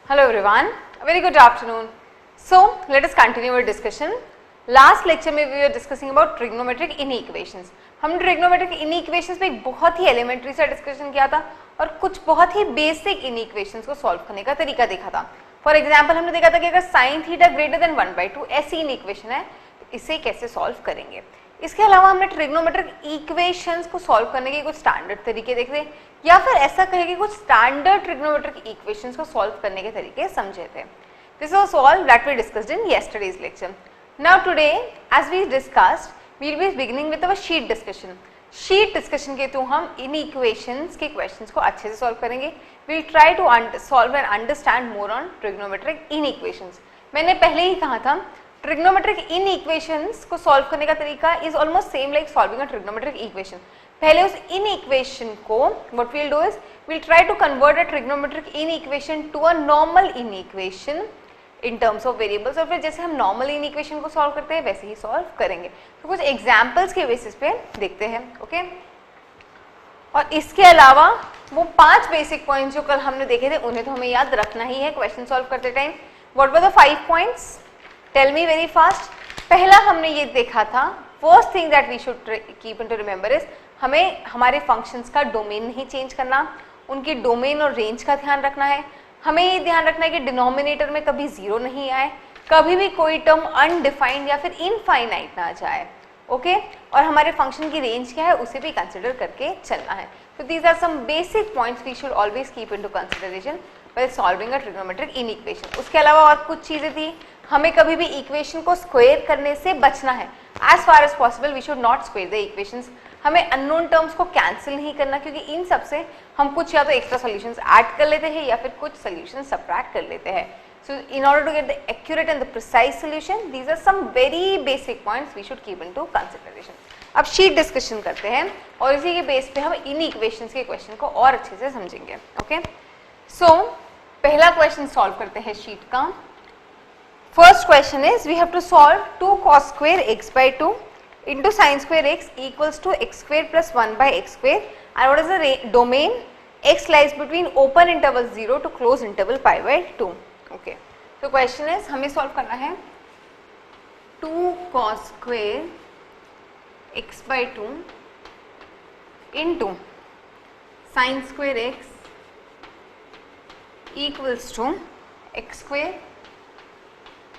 Hello everyone, a very good afternoon. So let us continue our discussion. Last lecture में we were discussing about trigonometric inequations. हमने trigonometric inequations पे एक बहुत ही elementary सा discussion किया था और कुछ बहुत ही basic inequations को solve करने का तरीका देखा था. For example हमने देखा था कि अगर sin theta greater than 1/2 ऐसी inequation है तो इसे कैसे solve करेंगे. इसके अलावा हमने ट्रिग्नोमेट्रिक इक्वेशंस को सॉल्व करने के कुछ स्टैंडर्ड तरीके देखे या फिर ऐसा कहे कि कुछ स्टैंडर्ड ट्रिग्नोमेट्रिक इक्वेशंस को सॉल्व करने के तरीके समझे थे. This was all that we discussed in yesterday's lecture. Now today as we discussed we will be beginning with our sheet discussion. Sheet discussion के थ्रू हम इन इक्वेशंस के क्वेश्चंस को अच्छे से सॉल्व करेंगे. We will try to solve and understand more on trigonometric inequations. मैंने पहले ही कहा था ट्रिग्नोमेट्रिक इन इक्वेशंस को सॉल्व करने का तरीका is almost same like solving a trigonometric equation. पहले उस इन इक्वेशन को what we will do is we will try to convert a trigonometric inequation to a normal inequation in terms of variables और फिर जैसे हम normal inequation को solve करते हैं वैसे ही सॉल्व करेंगे. तो कुछ एग्जाम्पल्स के बेसिस पे देखते हैं. ओके और इसके अलावा वो 5 बेसिक पॉइंट्स जो कल हमने देखे थे उन्हें तो हमें याद रखना ही है क्वेश्चन सॉल्व करते time. What were the 5 points? Tell me very fast. पहला हमने ये देखा था first thing that we should keep in to remember is हमें हमारे फंक्शंस का डोमेन नहीं चेंज करना, उनकी डोमेन और रेंज का ध्यान रखना है. हमें ये ध्यान रखना है कि डिनोमिनेटर में कभी जीरो नहीं आए, कभी भी कोई टर्म अनडिफाइंड या फिर इनफाइनाइट ना जाए. ओके और हमारे फंक्शन की रेंज क्या है उसे भी कंसिडर करके चलना है. तो these are some basic points we should always keep in to consideration while solving a trigonometric inequation. उसके अलावा और कुछ चीजें थी. हमें कभी भी इक्वेशन को स्क्वायर करने से बचना है. As far as possible we should not square the equations. हमें अननोन टर्म्स को कैंसिल नहीं करना क्योंकि इन सब से हम कुछ या तो एक्स्ट्रा सॉल्यूशंस ऐड कर लेते हैं या फिर कुछ सॉल्यूशंस सबट्रैक्ट कर लेते हैं. So in order to get the accurate and the precise solution, these are some very basic points we should keep into consideration. अब शीट डिस्कशन करते हैं और इसी के बेस पे हम इन इक्वेशंस के क्वेश्चन को और अच्छे से समझेंगे. ओके सो पहला क्वेश्चन सॉल्व करते हैं शीट का. First question is we have to solve 2 cos square x by 2 into sin square x equals to x square plus 1 by x square and what is the domain? X lies between open interval 0 to close interval pi by 2. Okay, so question is हमें solve करना है 2 cos square x by 2 into sin square x equals to x square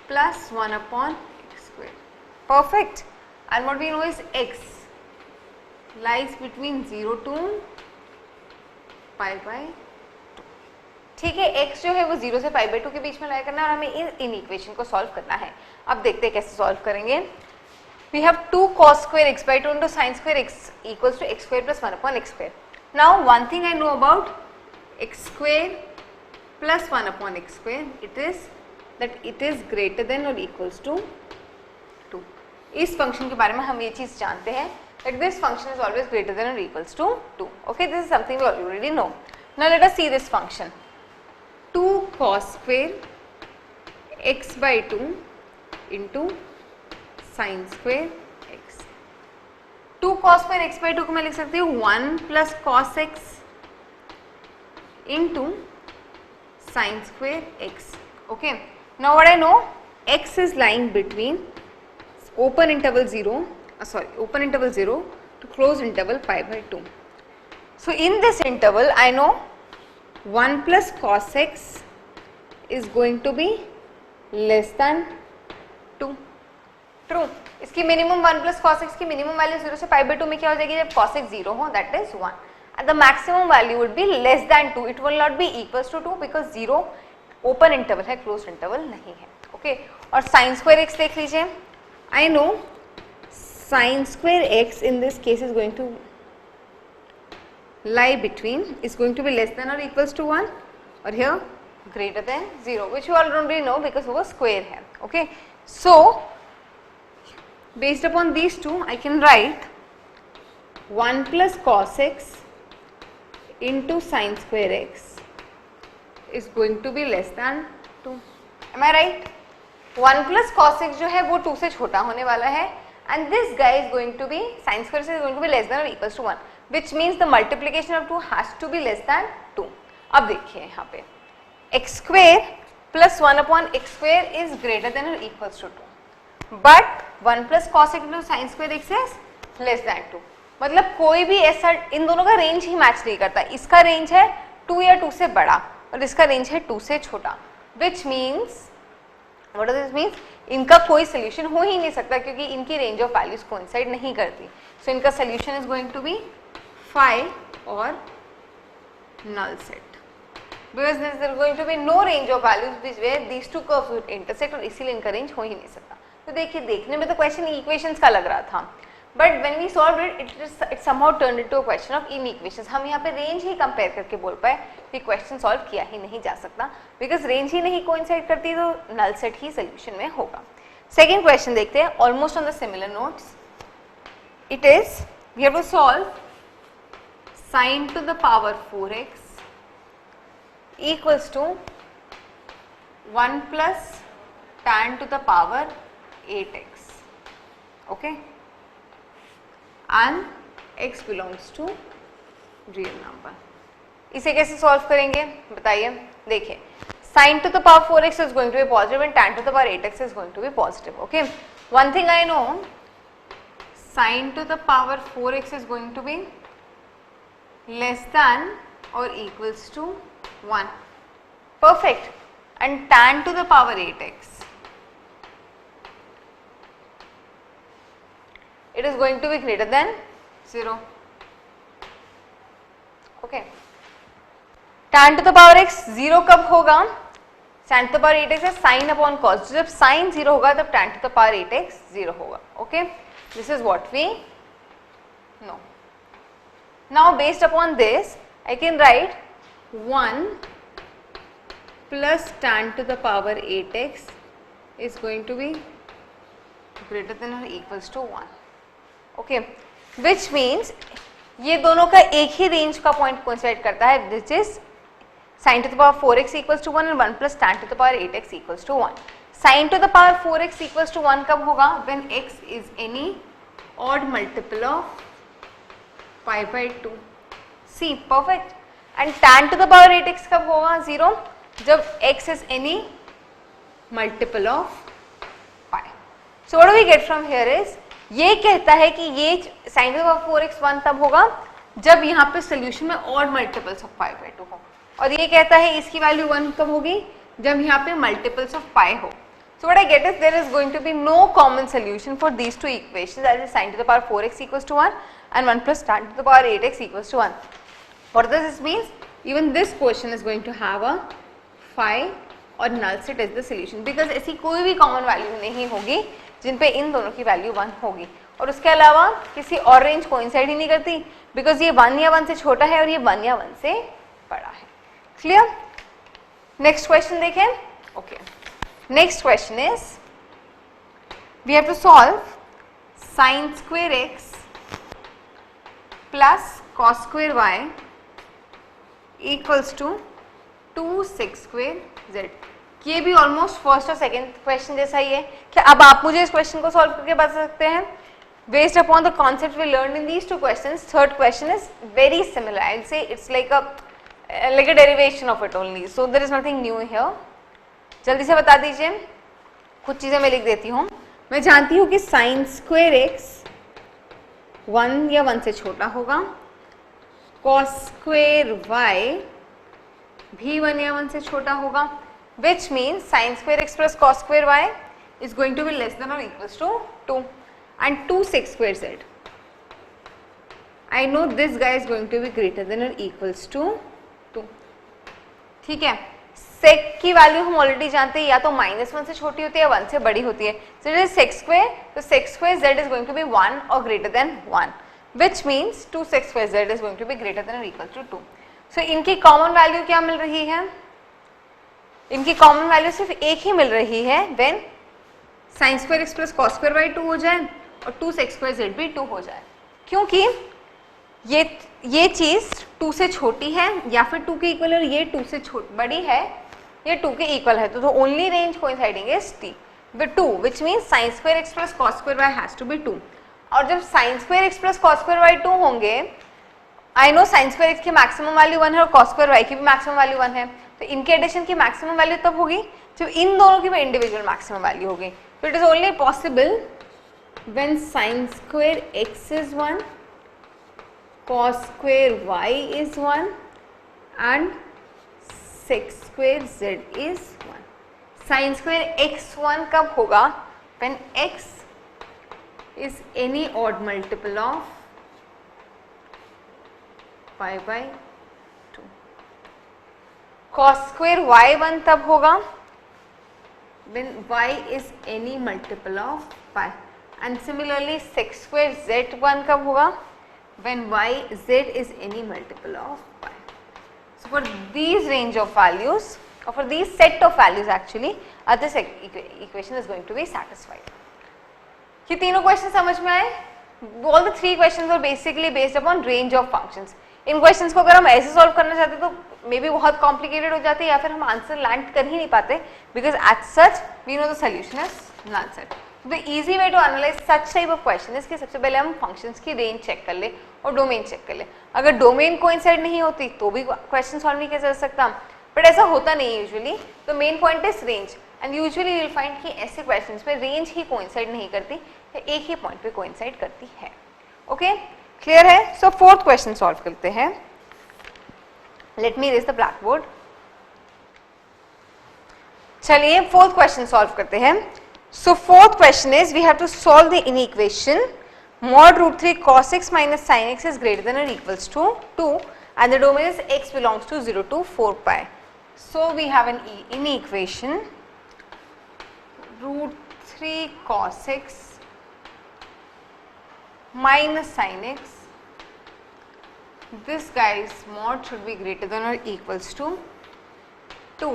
plus 1 upon x square. Perfect. And what we know is x lies between 0 to pi by 2. ठीक है, x जो है वो 0 से pi by 2 के बीच में लाई करना है और हमें इन इक्वेशन को सॉल्व करना है. अब देखते हैं कैसे सॉल्व करेंगे. We have 2 cos square x by 2 into sin square x equals to x square plus 1 upon x square. Now one thing I know about x square plus 1 upon x square, it is that it is greater than or equals to 2. इस function के बारे में हम ये चीज जानते हैं that this function is always greater than or equals to 2. Okay, this is something we already know. Now let us see this function. 2 cos square x by 2 into sin square x. 2 cos square x by 2 को मैं लिख सकती हूँ 1 plus cos x into sin square x. Okay, now what I know, x is lying between open interval 0 to close interval pi by 2. So in this interval I know 1 plus cos x is going to be less than 2. True. इसकी minimum 1 plus cos x की minimum value 0 से pi by 2 में क्या हो जाएगी जब cos x 0 हो, that is 1. And the maximum value would be less than 2. It will not be equals to 2 because 0 open interval है, closed interval नहीं है. Okay, और sin square x देख लीजिए. I know sin square x in this case is going to lie between, is going to be less than or equals to 1 or here greater than 0, which you already know because वो square है. Okay, so based upon these two I can write 1 plus cos x into sin square x is going to be less than 2. Am I right? 1 plus cos x जो है वो 2 से छोटा होने वाला है and this guy is going to be sin square x is going to be less than or equals to 1, which means the multiplication of 2 has to be less than 2. अब देखिए यहाँ पे x square plus 1 upon x square is greater than और equals to 2, but 1 plus cos x plus sine square x is less than 2। मतलब कोई भी ऐसा, इन दोनों का रेंज ही मैच नहीं करता। इसका रेंज है 2 या 2 से बड़ा और इसका रेंज है 2 से छोटा, which means what does this means, इनका कोई सोल्यूशन हो ही नहीं सकता क्योंकि इनकी रेंज ऑफ वैल्यूज कोइंसाइड नहीं करती। सो इनका solution is going to be phi और null set because there is going to be no range of values which where these two curves would intersect और इसीलिए इनका रेंज हो ही नहीं सकता। तो देखिए, देखने में तो क्वेश्चन इक्वेशंस का लग रहा था, but when we solve it it somehow turn into a question of inequations. हम यहाँ पे रेंज ही कंपेयर करके बोल पाए कि क्वेश्चन सॉल्व किया ही नहीं जा सकता बिकॉज रेंज ही नहीं कोइंसाइड करती, तो नल सेट ही सोल्यूशन में होगा। सेकेंड क्वेश्चन देखते हैं, almost on the similar notes. It is we have to solve sin to the power 4x equals to 1 plus tan to the power 8x, okay, and x belongs to real number। इसे कैसे solve करेंगे बताइए। देखिए, sin to the power 4x is going to be positive and tan to the power 8x is going to be positive, okay। One thing I know, sin to the power 4x is going to be less than or equals to 1, perfect, and tan to the power 8x, it is going to be greater than 0, okay। tan to the power x 0 कब होगा, tan to the power 8x है sin upon cos, जब sin 0 होगा तब tan to the power 8x 0 होगा, okay। This is what we know। Now based upon this I can write 1 plus tan to the power 8x is going to be greater than or equals to 1, okay, which means ये दोनों का एक ही range का point coincide करता है, which is sin to the power 4x equals to 1 and 1 plus tan to the power 8x equals to 1। sin to the power 4x equals to 1 कब होगा, when x is any odd multiple of pi by 2, see perfect, and tan to the power 8x कब होगा 0, जब x is any multiple of pi। So what do we get from here is, ये कहता है कि ये sin to the power 4x 1 तब होगा जब यहाँ पे सोल्यूशन में odd multiples of pi by 2 हो, और ये कहता है इसकी वैल्यू 1 कब होगी, जब यहाँ पे multiples of pi हो। So what I get is there is going to be no common solution for these two equations, that is sin to the power 4x equals to 1 and 1 plus tan to the power 8x equals to 1। What does this mean? Even this question is going to have a phi और null set as the solution because ऐसी कोई भी common value नहीं होगी जिन पे इन दोनों की value 1 होगी, और उसके अलावा किसी और रेंज कोइंसाइड ही नहीं करती बिकॉज ये 1 या 1 से छोटा है और ये 1 या 1 से बड़ा है। क्लियर? नेक्स्ट क्वेश्चन देखें। Okay, next question is we have to solve sin square x plus cos square y equals to 2 sec square z। ये भी ऑलमोस्ट फर्स्ट और सेकेंड क्वेश्चन जैसा ही है। क्या अब आप मुझे इस क्वेश्चन को सॉल्व करके बता सकते हैं? Based upon the concept we learn in these two questions, third question is very similar, I will say it's like a derivation of it only, so there is nothing new here. जल्दी से बता दीजिए, कुछ चीजें मैं लिख देती हूँ। मैं जानती हूँ कि sin स्क्वायर x 1 या 1 से छोटा होगा, cos स्क्वायर y भी 1 या 1 से छोटा होगा, which means sin square x plus cos square y is going to be less than or equals to 2 and 2 sec square z. I know this guy is going to be greater than or equals to 2। ठीक है, सेक की value हम already जानते हैं, या तो -1 से छोटी होती है या 1 से बड़ी होती है। So it is sec square, तो sec square z is going to be 1 or greater than 1, which means 2 sec square z is going to be greater than or equal to 2। So इनकी कॉमन वैल्यू क्या मिल रही है? इनकी common value सिर्फ एक ही मिल रही है when sin square x plus cos square y 2 हो जाए और 2 sec square z भी 2 हो जाए, क्योंकि ये चीज 2 से छोटी है या फिर 2 के इक्वल, और ये 2 से बड़ी है, ये 2 के इक्वल है, तो only range coinciding is t with 2, which means sin square x plus cos square y has to be 2। और जब sin square x plus cos square y 2 होंगे, आई नो sin square x की मैक्सिमम वैल्यू 1 है और cos square y की भी maximum value 1 है, तो तो इनके एडिशन की मैक्सिमम वैल्यू तब होगी जब इन दोनों की इंडिविजुअल मैक्सिमम वैल्यू होगी. तो it is only possible when sin square x is 1, cos square y is 1 and sec square z is 1. sin square x1 कब होगा? when x is any odd multiple of pi by 2. cos square y1 तब होगा when y is any multiple of pi, and similarly sec square z1 कब होगा? when y z is any multiple of pi. So for these range of values, or for these set of values actually, this equation is going to be satisfied. ये तीनों question समझ में आए? All the three questions are basically based upon range of functions. In questions को अगर हम ऐसे solve करना चाहते तो मे बी बहुत कॉम्प्लिकेटेड हो जाती है या फिर हम आंसर लैंड कर ही नहीं पाते, because at such we know the solution is not set. The easy way to analyse such type of question is कि सबसे पहले हम फंक्शंस की रेंज चेक कर ले और डोमेन चेक कर ले. अगर डोमेन कोइंसाइड नहीं होती तो भी क्वेश्चन सॉल्व नहीं किया जा सकता, बट ऐसा होता नहीं है यूजुअली. तो main point is range, and usually you will find कि ऐसे क्वेश्चंस में रेंज ही कोइंसाइड नहीं करती या एक ही पॉइंट पे कोइंसाइड करती है. ओके, क्लियर है? सो फोर्थ क्वेश्चन सॉल्व करते हैं. Let me raise the black board. चलिए फोर्थ क्वेश्चन सॉल्व करते हैं. So fourth question is we have to solve the inequation mod root 3 cos x minus sin x is greater than or equals to 2 and the domain is x belongs to 0 to 4 pi. So we have an inequation root 3 cos x minus sin x. This guy's mod should be greater than or equals to 2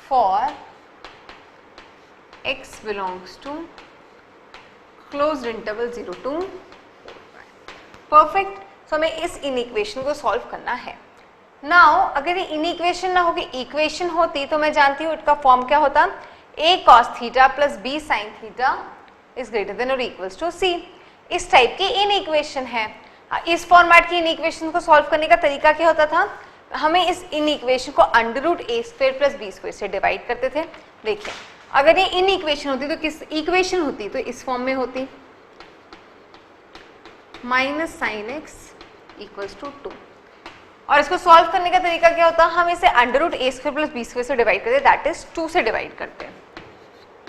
for x belongs to closed interval 0 to 4 pi. Perfect. So हमें इस inequation को solve करना है. Now अगर ये inequation ना होगी equation होती तो मैं जानती हूँ इसका फॉर्म क्या होता, a cos theta plus b sin theta is greater than और इक्वल्स टू c. इस टाइप की इनइक्वेशन है. इस फॉर्मेट की इनइक्वेशन को सॉल्व करने का तरीका क्या होता था, हमें इस इनइक्वेशन को under root a square plus b square से डिवाइड करते थे. देखिए अगर ये इनइक्वेशन होती तो किस इक्वेशन होती, तो इस फॉर्म में होती minus sine x equals to 2. और इसको सॉल्व करने का तरीका क्या होता, हम इसे under root a square plus b square से डिवाइड करते, दैट इज 2 से डिवाइड करते हैं.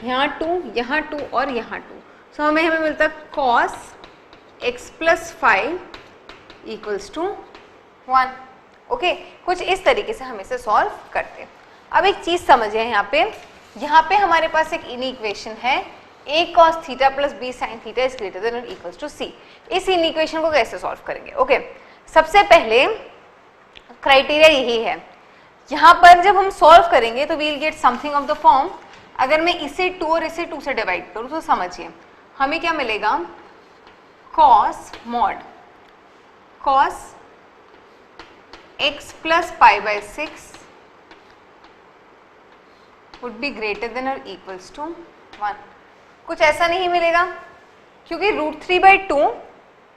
यहाँ 2 और यहाँ 2. सो हमें मिलता cos x plus 5 equals to 1. Okay, कुछ इस तरीके से हम इसे सॉल्व करते हैं. अब एक चीज समझिए, यहाँ पे हमारे पास एक इनइक्वेशन है a cos theta plus b sin theta is greater than और इक्वल्स टू c. इस इनइक्वेशन को कैसे सॉल्व करेंगे? ओके, सबसे पहले क्राइटेरिया यही है. यहाँ पर जब हम सॉल्व करेंगे तो we will get something of the form. अगर मैं इसे 2 और इसे 2 से डिवाइड करूँ तो समझिए हमें क्या मिलेगा, cos mod cos x plus pi by 6 would be greater than or equals to 1. कुछ ऐसा नहीं मिलेगा क्योंकि root 3 by 2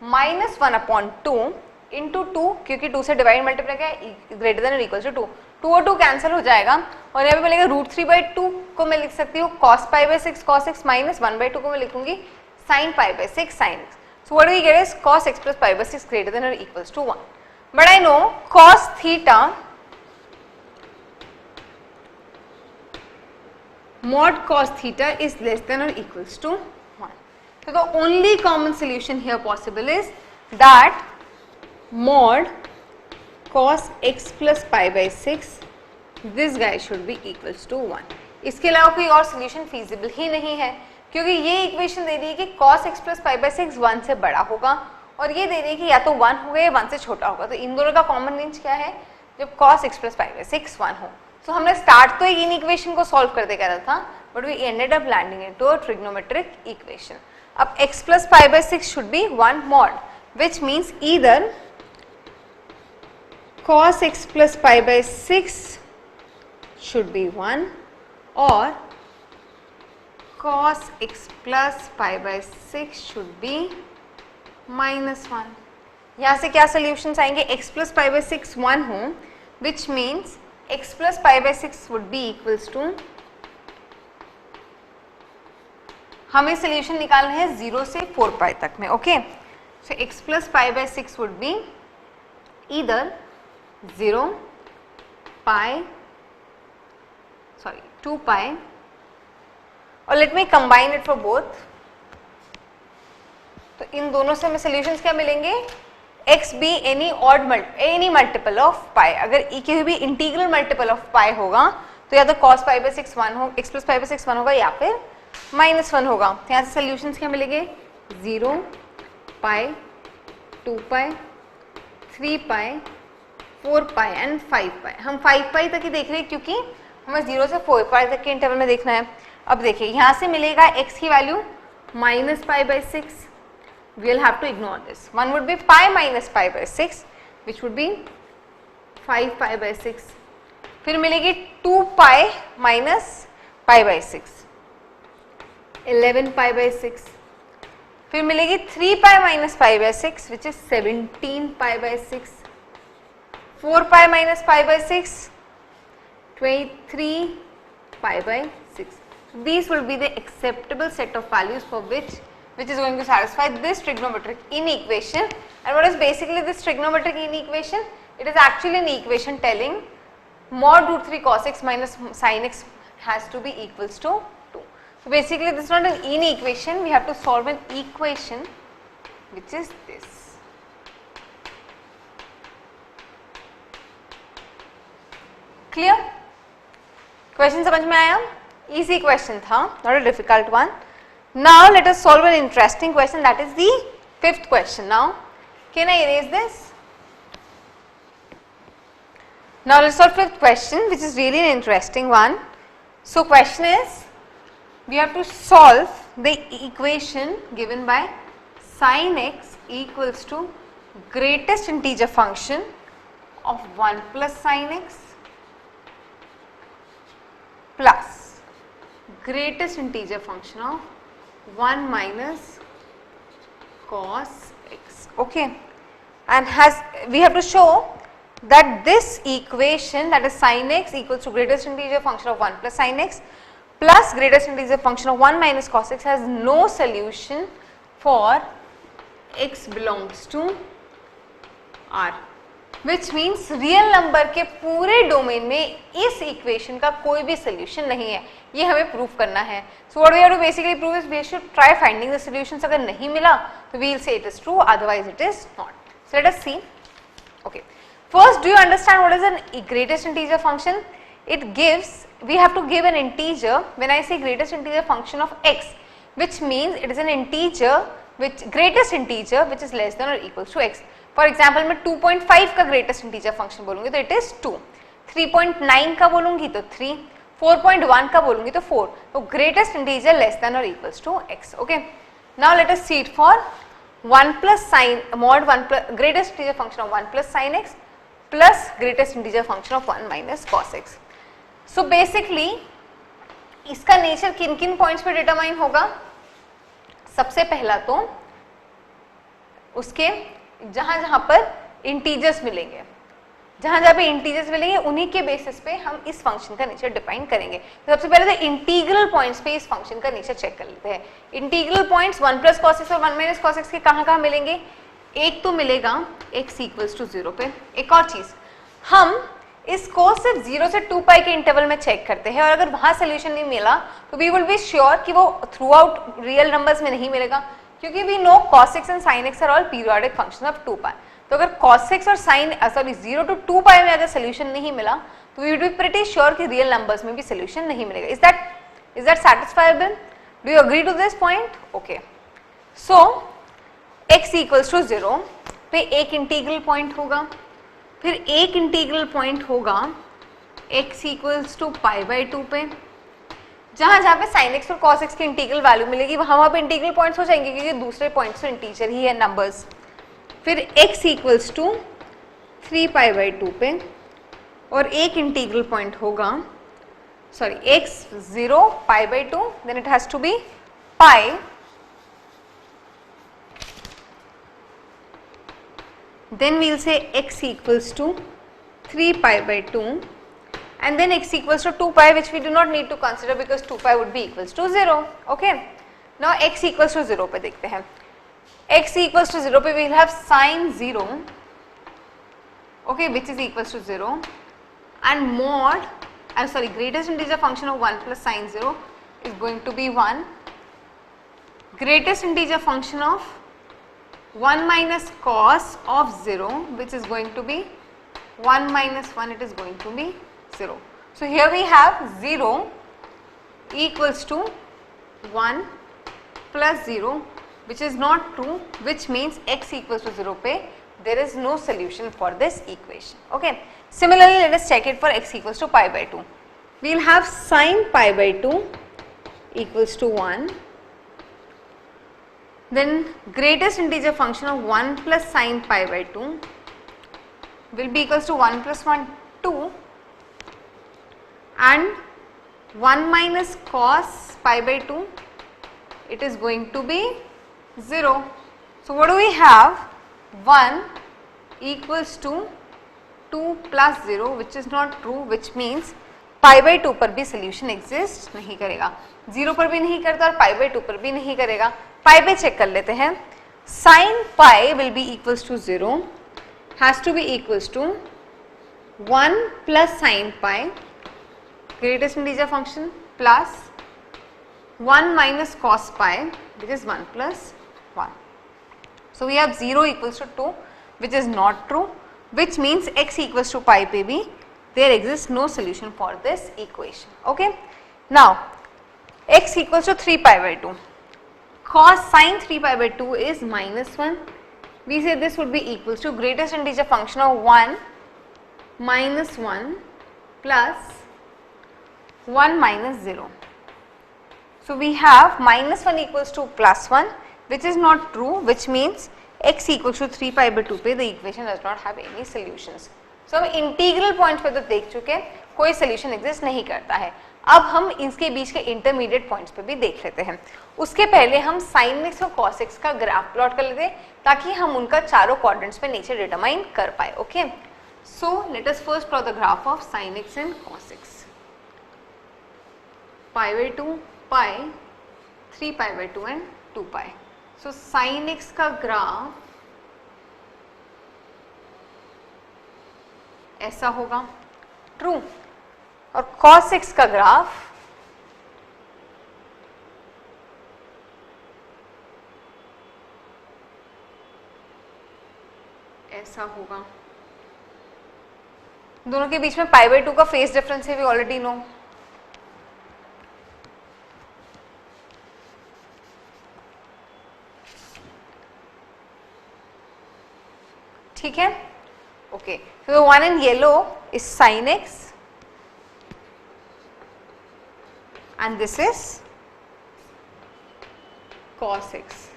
minus 1 upon 2 into 2, क्योंकि 2 से डिवाइड मल्टीप्लाई क्या ग्रेटर देन और इक्वल्स टू 2. 2 और 2 कैंसिल हो जाएगा और यहाँ पे मिलेगा रूट 3 बाई 2 को मैं लिख सकती हूँ cos pi by 6 cos x minus 1 by 2 को मैं लिखूंगी sin pi by 6 sin x. So what do we get is cos x plus pi by 6 greater than or equals to 1. But I know cos theta mod cos theta is less than or equals to 1. So the only common solution here possible is that mod cos x plus pi by 6 this guy should be equals to 1. इसके अलावा कोई और solution feasible ही नहीं है क्योंकि ये equation दे रही है कि cos x plus pi by 6 1 से बड़ा होगा और ये दे रही है कि या तो 1 होगा या 1 से छोटा होगा. तो इन दोनों का कॉमन रेंज क्या है, जब cos x plus pi by 6 1 हो. सो हमने स्टार्ट तो एक इन इक्वेशन को सॉल्व करते करा था, but we ended up landing into a trigonometric equation. अब x plus pi by 6 should be 1 mod, which means either cos x plus pi by 6 should be 1 or cos x plus pi by 6 should be minus 1. यहाँ से क्या solutions आएंगे, x plus pi by 6 1 हो, which means x plus pi by 6 would be equals to, हमें solution निकालना है 0 से 4 पाई तक में. Okay, so x plus pi by 6 would be either 0 pi, sorry 2 pi, और let me combine it for both. तो इन दोनों से हमें सोल्यूशंस क्या मिलेंगे, x be any multiple of pi. अगर कोई भी इंटीग्रल मल्टीपल ऑफ पाई होगा तो या तो cos pi by 6 1 हो, x plus pi by 6 1 होगा, या फिर -1 होगा. तो यहाँ से सोल्यूशंस क्या मिलेंगे, 0 pi, 2 pi, 3 pi, 4 pi and 5 pi. हम 5 pi तक ही देख रहे हैं क्योंकि हमें 0 से 4 pi तक के इंटरवल में देखना है. अब देखिए यहाँ से मिलेगा x की value -pi by 6. We will have to ignore this. One would be pi minus pi by 6, which would be 5 pi by 6. फिर मिलेगी 2 pi minus pi by 6, 11 pi by 6. फिर मिलेगी 3 pi minus pi by 6, which is 17 pi by 6. 4 pi minus pi by 6, 23 pi by 6. So these will be the acceptable set of values for which is going to satisfy this trigonometric inequation. And what is basically this trigonometric inequation? It is actually an equation telling mod root 3 cos x minus sin x has to be equals to 2. So basically this is not an inequation, we have to solve an equation which is this. Clear? Question समझ में आया? Easy question था, not a difficult one. Now let us solve an interesting question, that is the 5th question. Now can I erase this? Now let's solve 5th question, which is really an interesting one. So question is, we have to solve the equation given by sin x equals to greatest integer function of 1 plus sin x plus greatest integer function of 1 minus cos x. Okay, and we have to show that this equation, that is sin x equals to greatest integer function of 1 plus sin x plus greatest integer function of 1 minus cos x, has no solution for x belongs to R, which means real number के पूरे domain में इस equation का कोई भी solution नहीं है. ये हमें प्रूफ करना है. So what we have to basically prove is we should try finding the solutions. अगर नहीं मिला तो we will say it is true, otherwise it is not. So let us see. Okay, first, do you understand what is an greatest integer function? It gives, we have to give an integer. When I say greatest integer function of x, which means it is an integer which greatest integer which is less than or equals to x. For example, मैं 2.5 का greatest integer function बोलूँगी तो it is 2, 3.9 का बोलूँगी तो 3, 4.1 का बोलूँगी तो 4. तो greatest integer less than or equals to x. Okay. Now let us see it for 1 plus sin mod 1 plus greatest integer function of 1 plus sin x plus greatest integer function of 1 minus cos x. So basically इसका nature किन किन points पे determine होगा? सबसे पहला तो उसके जहां जहां पर इंटीजर्स मिलेंगे, जहां जहां पे इंटीजर्स मिलेंगे उन्हीं के बेसिस पे हम इस फंक्शन का नेचर डिफाइन करेंगे. तो सबसे पहले तो इंटीग्रल पॉइंट्स पे इस फंक्शन का नेचर चेक कर लेते हैं. Integral points 1 plus cos x और 1 माइनस कॉस एक्स के कहां कहां मिलेंगे? एक तो मिलेगा x इक्वल्स टू 0 पे. एक और चीज, हम इसको सिर्फ 0 से 2 पाई के इंटरवल में चेक करते हैं और अगर वहां सोल्यूशन नहीं मिला तो वी विल बी श्योर कि वो थ्रू आउट रियल नंबर्स में नहीं मिलेगा, क्योंकि we know cos x and sin x are all periodic function of 2 pi. तो अगर cos x और sin 0 to 2 पाई में अगर सोल्यूशन नहीं मिला तो we will be pretty sure कि रियल नंबर्स में भी सोल्यूशन नहीं मिलेगा. Is that satisfiable? Do you agree to this point? Okay, so x equals to 0 पे एक इंटीग्रल पॉइंट होगा, फिर एक इंटीग्रल पॉइंट होगा x equals to pi by 2 पे. जहां जहां पे sin x और cos x की इंटीग्रल वैल्यू मिलेगी वहां पे इंटीग्रल पॉइंट्स हो जाएंगे, क्योंकि दूसरे पॉइंट्स तो इंटीजर ही है नंबर्स. फिर x equals to 3 pi by 2 पे और एक इंटीग्रल पॉइंट होगा, sorry x 0 pi by 2, then it has to be pi, then we'll say x equals to 3 pi by 2 and then x equals to 2 pi, which we do not need to consider because 2 pi would be equals to 0. Okay, now x equals to 0 पे देखते हैं. x equals to 0 पे we will have sin 0, okay, which is equals to 0, and mod, I'm sorry, greatest integer function of 1 plus sin 0 is going to be 1. Greatest integer function of 1 minus cos of 0, which is going to be 1 minus 1, it is going to be 0. So here we have 0 equals to 1 plus 0, which is not true, which means x equals to 0 pe there is no solution for this equation. Okay. Similarly, let us check it for x equals to pi by 2. We will have sin pi by 2 equals to 1. Then greatest integer function of 1 plus sin pi by 2 will be equals to 1 plus 1, 2, and 1 minus cos pi by 2, it is going to be 0. So what do we have? 1 equals to 2 plus 0, which is not true, which means pi by 2 पर भी solution exist नहीं करेगा, 0 पर भी नहीं करता और pi by 2 पर भी नहीं करेगा. pi पे check कर लेते हैं. sin pi will be equals to 0, has to be equals to 1 plus sin pi, greatest integer function, plus 1 minus cos pi, which is 1 plus 1. So we have 0 equals to 2, which is not true, which means x equals to pi pe bhi there exists no solution for this equation. Okay. Now x equals to 3 pi by 2. Cos sin 3 pi by 2 is minus 1. We say this would be equals to greatest integer function of 1 minus 1 plus 1 minus 0. So we have minus 1 equals to plus 1, which is not true, which means x equals to 3 pi by 2 पे the equation does not have any solutions. So हम integral point पे तो देख चुके हैं, कोई solution exist नहीं करता है. अब हम इसके बीच के इंटरमीडिएट पॉइंट्स पे भी देख लेते हैं. उसके पहले हम sin x और cos x का ग्राफ प्लॉट कर लेते हैं ताकि हम उनका चारों क्वाड्रेंट्स पे नीचे डिटरमाइन कर पाए. Okay, so let us first plot the graph of sin x and cos x. pi by 2, pi, 3 pi by 2 and 2 pi. So sin x का ग्राफ ऐसा होगा, ट्रू, और cos x का ग्राफ ऐसा होगा. दोनों के बीच में पाई बाई 2 का फेस डिफरेंस है, वी ऑलरेडी नो. ठीक है. Okay, so the one in yellow is sin x and this is cos x.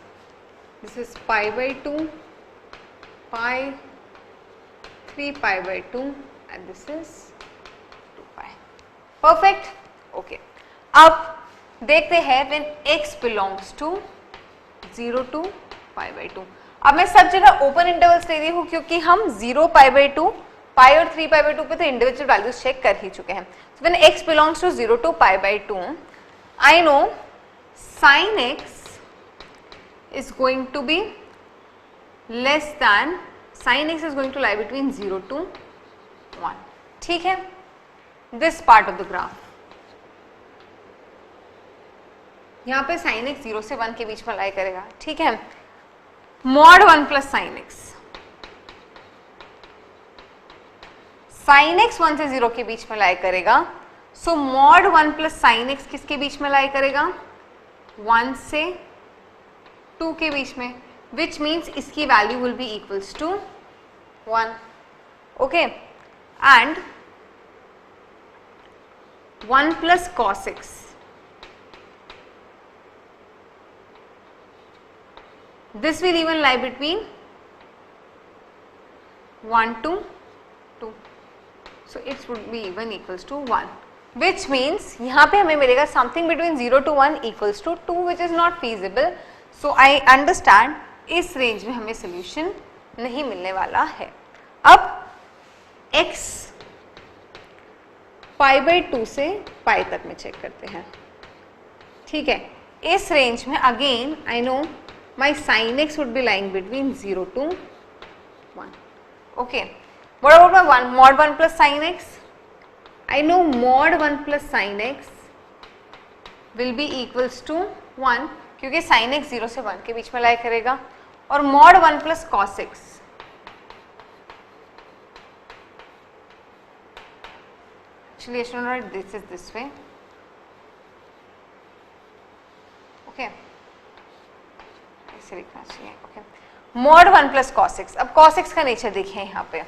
This is pi by 2, pi, 3 pi by 2 and this is 2 pi. Perfect. Okay. अब देखते हैं when x belongs to 0 to pi by 2. अब मैं सब जगह open intervals ले रही हूँ क्योंकि हम 0 पाई बाई 2, पाई और 3 पाई बाई 2 पे तो इंडिविजुअल वैल्यूज चेक कर ही चुके हैं. So when x belongs to 0 to pi by 2, I know sin x is going to be less than, sin x is going to lie between 0 to 1. ठीक है, this part of the graph. यहाँ पे sin x 0 से 1 के बीच में लाई करेगा. ठीक है, mod 1 plus sin x, sin x 1 से 0 के बीच में लाई करेगा. सो mod 1 plus sin x किसके बीच में लाई करेगा? 1 से 2 के बीच में, which means इसकी value will be equals to 1. okay, and 1 plus cos x, this will even lie between 1 to 2. So it would be even equals to 1, which means यहाँ पे हमें मिलेगा something between 0 to 1 equals to 2, which is not feasible. So I understand इस range में हमें solution नहीं मिलने वाला है. अब x π/2 से पाई तक में चेक करते हैं, ठीक है। इस रेंज में again I know my sin x would be lying between 0 to 1. Okay, what about my mod 1 plus sin x? I know mod 1 plus sin x will be equals to 1 क्योंकि sin x 0 से 1 के बीच में लाई करेगा, और mod 1 plus cos x actually I should write this is this way. Okay, ऐसे लिखना चाहिए. Okay, mod 1 plus cos x. अब cos x का नेचर देखिए यहाँ पे,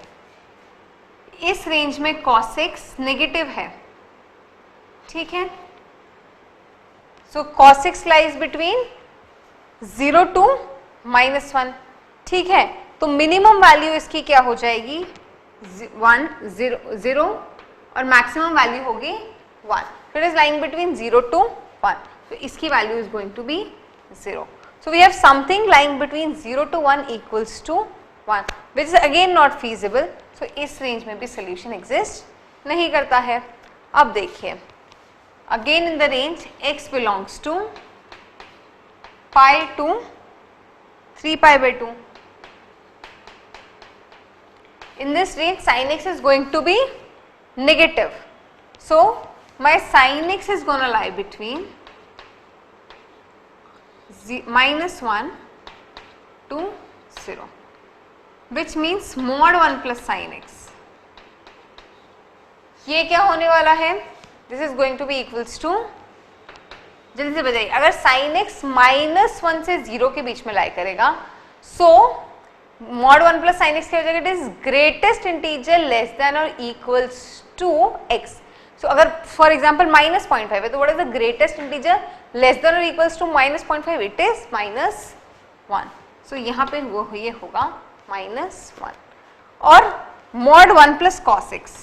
इस रेंज में cos x नेगेटिव है, ठीक है। सो cos x lies between 0 to -1, ठीक है। तो मिनिमम वैल्यू इसकी क्या हो जाएगी 1 0 और मैक्सिमम वैल्यू होगी 1. It is lying between 0 to 1, तो इसकी value is going to be 0. So we have something lying between 0 to 1 equals to 1, which is again not feasible. So इस रेंज में भी solution exist नहीं करता है. अब देखिए, again in the range x belongs to pi to 3π/2. In this range sin x is going to be negative. So my sin x is going to lie between -1 to 0, which means mod 1 plus sin x. ये क्या होने वाला है, this is going to be equals to, जल्दी से बताइए, अगर sin x -1 से 0 के बीच में लाई करेगा, so mod 1 plus sin x क्या हो जाएगा, it is greatest integer less than or equals to x. So अगर फॉर एग्जाम्पल -0.5 है, तो what is the greatest integer less than और इक्वल्स टू -0.5, इट इज -1. सो यहाँ पे वो ये होगा -1. और mod 1 प्लस cos x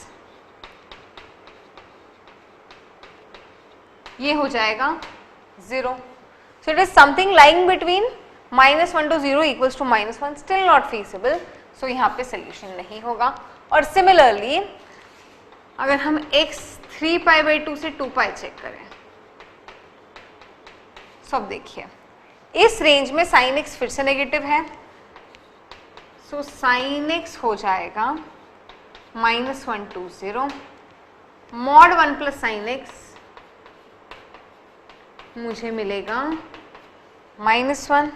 ये हो जाएगा 0. So it is something lying between -1 to 0 equals to -1, still not feasible. So यहाँ पे सोल्यूशन नहीं होगा. और सिमिलरली अगर हम x 3π/2 से 2π चेक करें, सो अब देखिए इस रेंज में sin x फिर से नेगेटिव है, सो sin x हो जाएगा -1 to 0. mod 1 plus sin x मुझे मिलेगा -1,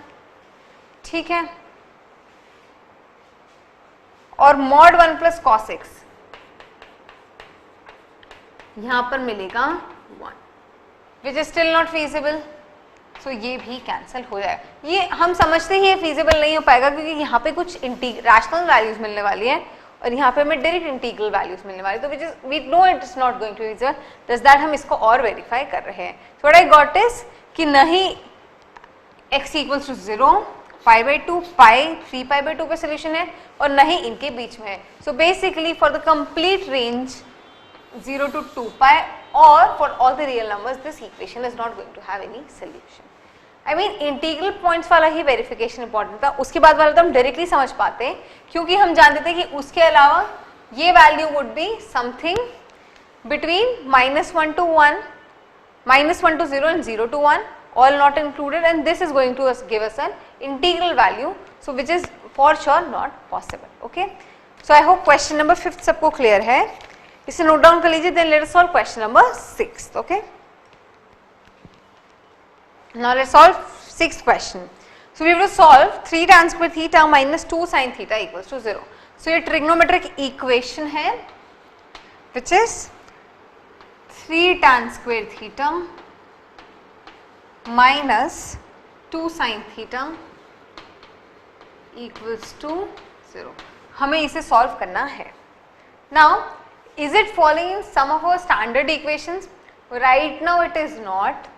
ठीक है। और mod 1 प्लस cos x यहां पर मिलेगा 1, which is still not feasible. So ये भी कैंसिल हो जाएगा. ये हम समझते ही ये फीजिबल नहीं हो पाएगा क्योंकि यहाँ पे कुछ रैशनल वैल्यूज मिलने वाली है और यहाँ पे हमें डायरेक्ट इंटीग्रल वैल्यूज मिलने वाली है, तो which is we know it is not going to feasible. Thus that हम इसको और वेरीफाई कर रहे हैं. So what I got is कि नहीं x इक्वल्स टू 0, π/2 पाई 3π/2 पे सोल्यूशन है और नहीं इनके बीच में है. So basically for the complete range 0 to 2π or for all the real numbers this equation is not going to have any solution. I mean integral points वाला ही वेरिफिकेशन इंपॉर्टेंट था, उसके बाद वाला तो हम डायरेक्टली समझ पाते हैं क्योंकि हम जानते थे कि उसके अलावा ये value would be something between -1 to 1, -1 to 0 and 0 to 1, all not included, and this is going to give us an integral value, so which is for sure not possible. Okay, so I hope question number 5 सबको clear है. इसे note down कर लीजिए. Then let's solve question number 6. Okay, now let's solve 6th question. So we will solve 3 tan square theta minus 2 sin theta equals to 0. सो ये trigonometric equation है which is 3 tan square theta minus 2 sin theta equals to 0. हमें इसे solve करना है. Now is it falling in some of our standard equations? Right now it is not.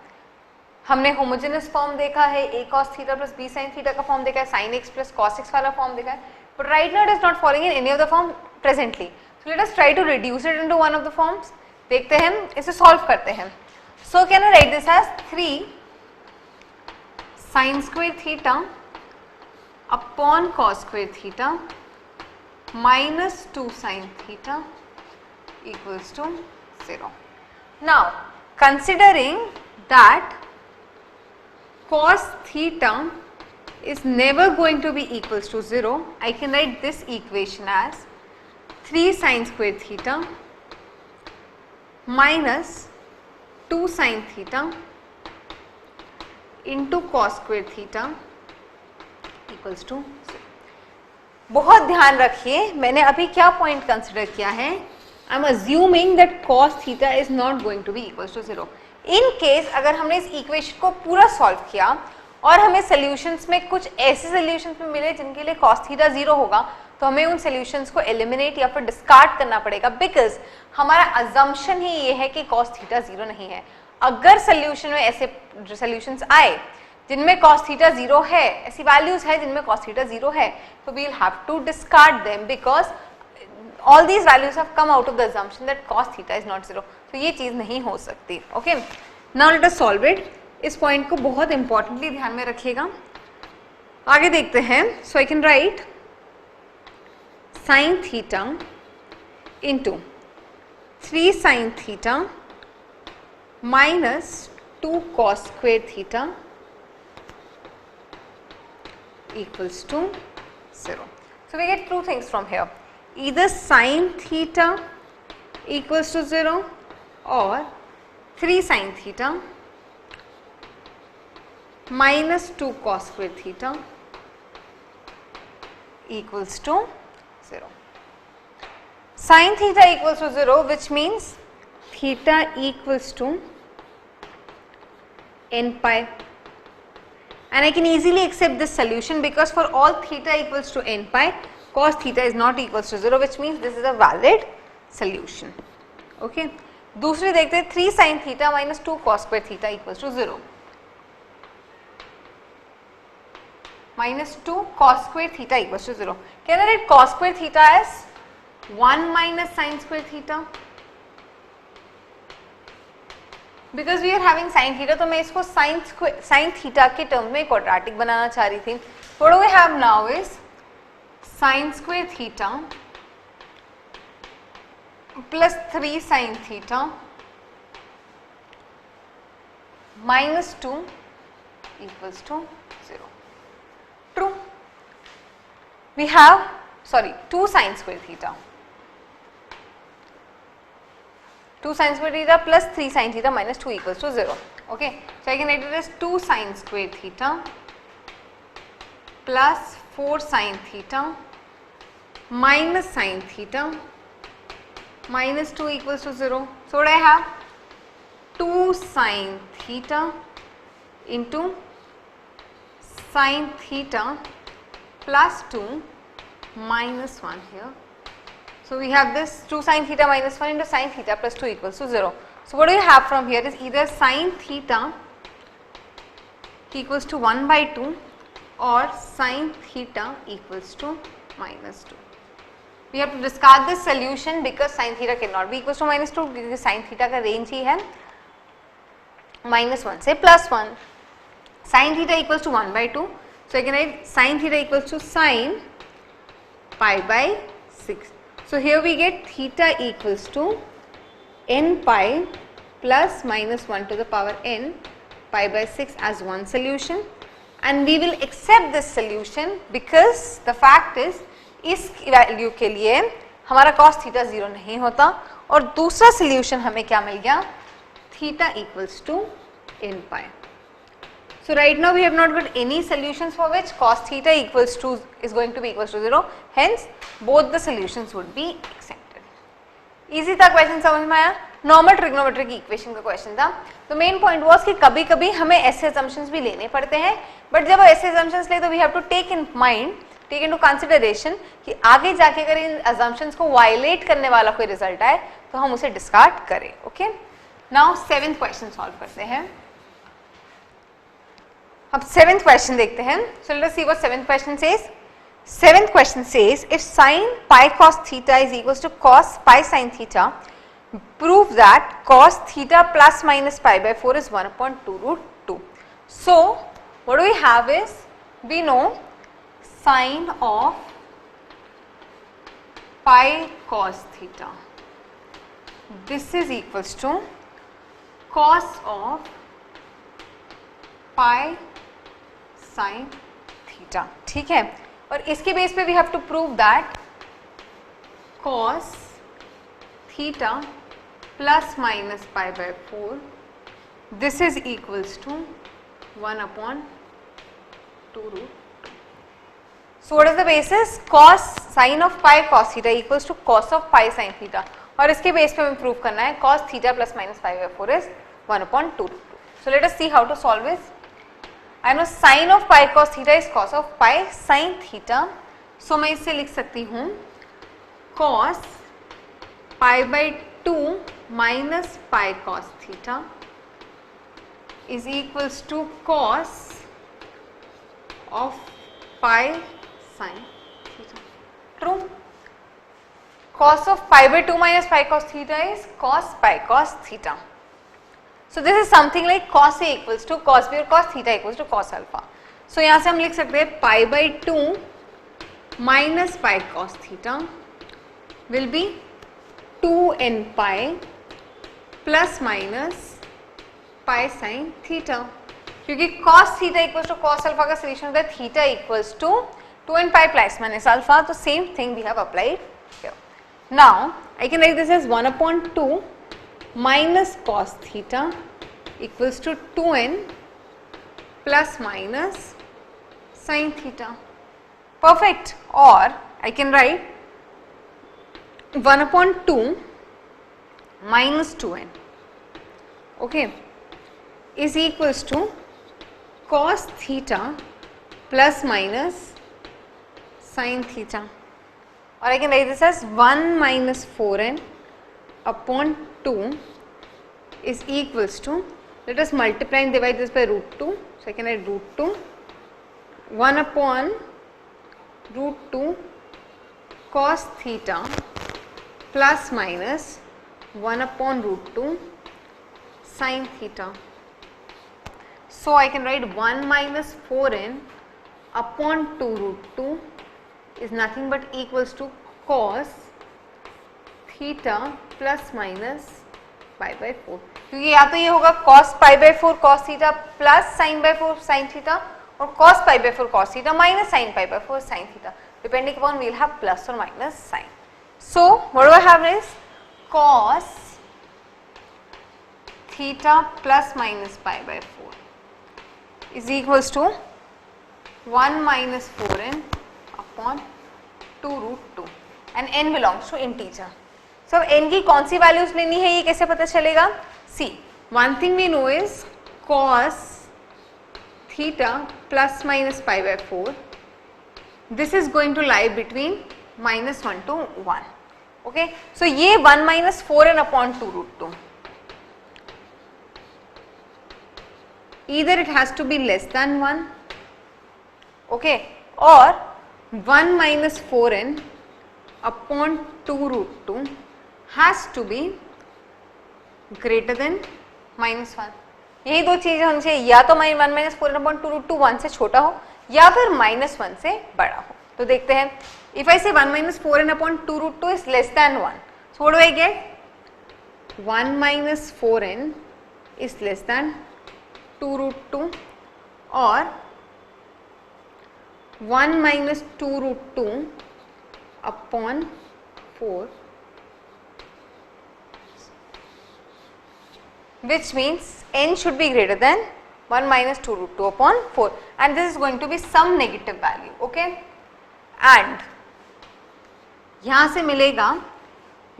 हमने homogeneous form देखा है, a cos theta plus b sin theta का form देखा है, sin x plus cos x वाला form देखा है, but right now it is not falling in any of the form presently. So let us try to reduce it into one of the forms. देखते हैं, इसे solve करते हैं. So can I write this as 3 sin square theta upon cos square theta minus 2 sin theta equals to 0. Now, considering that cos theta is never going to be equals to 0, I can write this equation as 3 sin square theta minus 2 sin theta into cos square theta equals to 0. बहुत ध्यान रखिए, मैंने अभी क्या point consider किया है, I am assuming that cos theta is not going to be equals to 0. In case अगर हमने इस इक्वेशन को पूरा सॉल्व किया और हमें सॉल्यूशंस में कुछ ऐसे सॉल्यूशंस में मिले जिनके लिए cos थीटा 0 होगा, तो हमें उन सॉल्यूशंस को एलिमिनेट या फिर डिस्कार्ड करना पड़ेगा, बिकॉज हमारा अजम्पशन ही ये है कि cos थीटा 0 नहीं है. अगर सॉल्यूशन में ऐसे सॉल्यूशंस आए जिनमें cos थीटा 0 है, ऐसी वैल्यूज है जिनमें cos थीटा 0 है, तो we will have to discard them because all these values have come out of the assumption that cos theta is not 0. तो ये चीज नहीं हो सकती. Okay, now let us solve it. इस पॉइंट को बहुत इंपॉर्टेंटली ध्यान में रखिएगा. आगे देखते हैं. So I can write sin theta into 3 sin theta minus 2 cos square theta equals to 0. So we get two things from here. Either sin theta equals to 0 or 3 sin theta minus 2 cos square theta equals to 0. Sin theta equals to 0, which means theta equals to n pi, and I can easily accept this solution because for all theta equals to n pi, cos theta is not equals to 0, which means this is a valid solution. Okay, दूसरी देखते हैं 3 sin theta minus 2 cos square theta equals to 0. Minus 2 cos square theta equals to 0. Can I write cos square theta as 1 minus sin square theta? Because we are having sin theta, तो मैं इसको sin theta के term में quadratic बनाना चाह रही थी. What do we have now is sin square theta plus 3 sin theta minus 2 equals to 0. True. We have 2 sin square theta. 2 sin square theta plus 3 sin theta minus 2 equals to 0. Okay, so I can write it as 2 sin square theta plus 4 sin theta minus sin theta minus 2 equals to 0. So what I have? 2 sin theta into sin theta plus 2 minus 1 here. So we have this 2 sin theta minus 1 into sin theta plus 2 equals to 0. So what do you have from here is either sin theta equals to 1 by 2 or sin theta equals to minus 2. We have to discard this solution because sin theta cannot be equals to minus 2 because sin theta का range ही है minus 1 से plus 1. Sin theta equals to 1 by 2. So I can write sin theta equals to sin pi by 6. So here we get theta equals to n pi plus minus 1 to the power n pi by 6 as one solution, and we will accept this solution because the fact is इस value के लिए हमारा cos theta 0 नहीं होता. और दूसरा solution हमें क्या मिल गया? Theta equals to n pi. So right now we have not got any solutions for which cos theta equals to is going to be equals to 0. Hence both the solutions would be accepted. Easy था question, समझ में आया? Normal trigonometric equation का question था. तो main point was कि कभी कभी हमें ऐसे असम्पशंस भी लेने पड़ते हैं, बट जब ऐसे असम्पशंस ले तो we have to take into consideration कि आगे जाके अगर इन असम्पशंस को वायलेट करने वाला कोई रिजल्ट आए तो हम उसे डिस्कार्ड करें. Okay, now 7th question solve करते हैं. अब 7th क्वेश्चन देखते हैं. So let us see what 7th question says. 7th question says if sin pi cos theta is equals to cos pi sin theta, prove that cos theta plus minus pi by 4 is 1 upon 2 root 2. So what do we have is, we know sin of pi cos theta this is equals to cos of pi sine theta, ठीक है। और इसके base पे we have to prove that cos theta plus minus pi by 4 this is equals to 1/2 root. So what is the basis? Cos sin of pi cos theta equals to cos of pi sin theta, और इसके base पे हमें prove करना है cos theta plus minus pi by 4 is 1/2 root 2. So let us see how to solve this. I know sin of pi cos theta is cos of pi sin theta. So मैं इससे लिख सकती हूँ cos pi by 2 minus pi cos theta is equals to cos of pi sin theta. True. Cos of pi by 2 minus pi cos theta is cos pi cos theta. So this is something like cos A equals to cos B or cos theta equals to cos alpha. So यहाँ से हम लिख सकते हैं pi by 2 minus pi cos theta will be 2n pi plus minus pi sin theta. क्योंकि cos theta equals to cos alpha का solution होता है theta equals to 2n pi plus minus alpha. तो same thing we have applied here. Now I can write this as 1/2 minus cos theta equals to 2n plus minus sin theta. Perfect. Or I can write 1/2 minus 2n, okay, is equals to cos theta plus minus sin theta, or I can write this as 1 minus 4n upon 2 is equals to, let us multiply and divide this by root 2, so I can write root 2 1 upon root 2 cos theta plus minus 1 upon root 2 sin theta. So I can write 1 minus 4n upon 2 root 2 is nothing but equals to cos theta plus minus pi by 4. क्योंकि या तो ये होगा cos pi by 4 cos theta plus sin by 4 sin theta, और cos pi by 4 cos theta minus sin pi by 4 sin theta. Depending upon, we will have plus or minus sign. So what do I have is cos theta plus minus pi by 4 is equals to 1 minus 4n upon 2 root 2 and n belongs to integer. So अब n की कौन सी values लेनी है ये कैसे पता चलेगा? See, one thing we know is cos theta plus minus pi by 4, this is going to lie between minus 1 to 1. Okay, so ये 1 minus 4n upon 2 root 2, either it has to be less than 1, okay, or 1 minus 4n upon 2 root 2 has to be greater than minus 1. यही दो चीजें होनी चाहिए, या तो 1 minus 4n upon 2 root 2 1 से छोटा हो या फिर minus 1 से बड़ा हो. तो देखते हैं, if I say 1 minus 4n upon 2 root 2 is less than 1, so what do I get? 1 minus 4n is less than 2 root 2, or 1 minus 2 root 2 upon 4, which means n should be greater than 1 minus 2 root 2 upon 4, and this is going to be some negative value, okay. And यहाँ से मिलेगा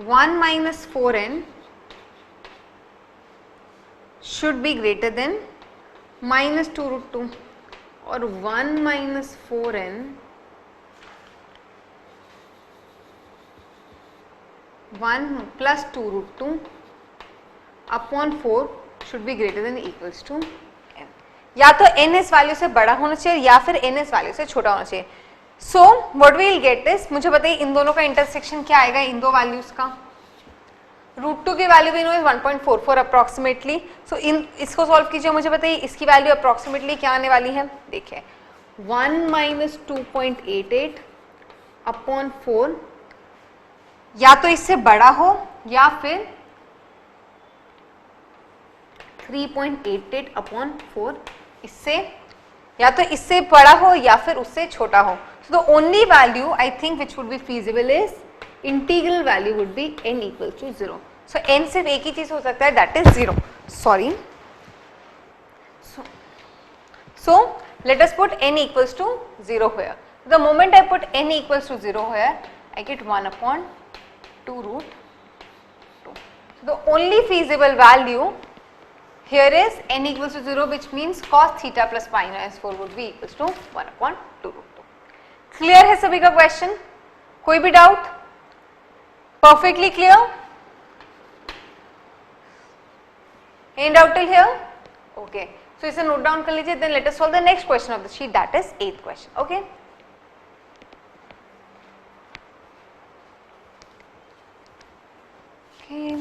1 minus 4n should be greater than minus 2 root 2, और 1 minus 4n 1 plus 2 root 2 upon 4 should be greater than equals to n. या तो n इस value से बड़ा होना चाहिए या फिर n इस वैल्यू से छोटा होना चाहिए. So what we will get is, मुझे बताइए इन दोनों का इंटरसेक्शन क्या आएगा इन दो वैल्यूज का. रूट 2 की वैल्यू भी नो इज 1.44 अप्रॉक्सीमेटली. सो इसको सॉल्व कीजिए, मुझे बताइए इसकी वैल्यू अप्रॉक्सीमेटली क्या आने वाली है. देखिए 1 minus 2.88 अपॉन 4 या तो इससे बड़ा हो या फिर 3.88 अपॉन 4, इससे या तो इससे बड़ा हो या फिर उससे छोटा हो. So the only value I think which would be feasible is integral value would be n equals to 0. So n सिर्फ एक ही चीज हो सकता है, that is 0. Sorry. So let us put n equals to 0 here. The moment I put n equals to 0 here, I get 1 upon 2 root 2. So the only feasible value here is n equals to 0, which means cos theta plus pi minus 4 would be equals to 1 upon 2 root 2. Clear है सभी का question? कोई भी doubt? Perfectly clear? Any doubt till here? Okay. So इसे note down कर लीजिए. Then let us solve the next question of the sheet, that is 8th question. Okay. Okay.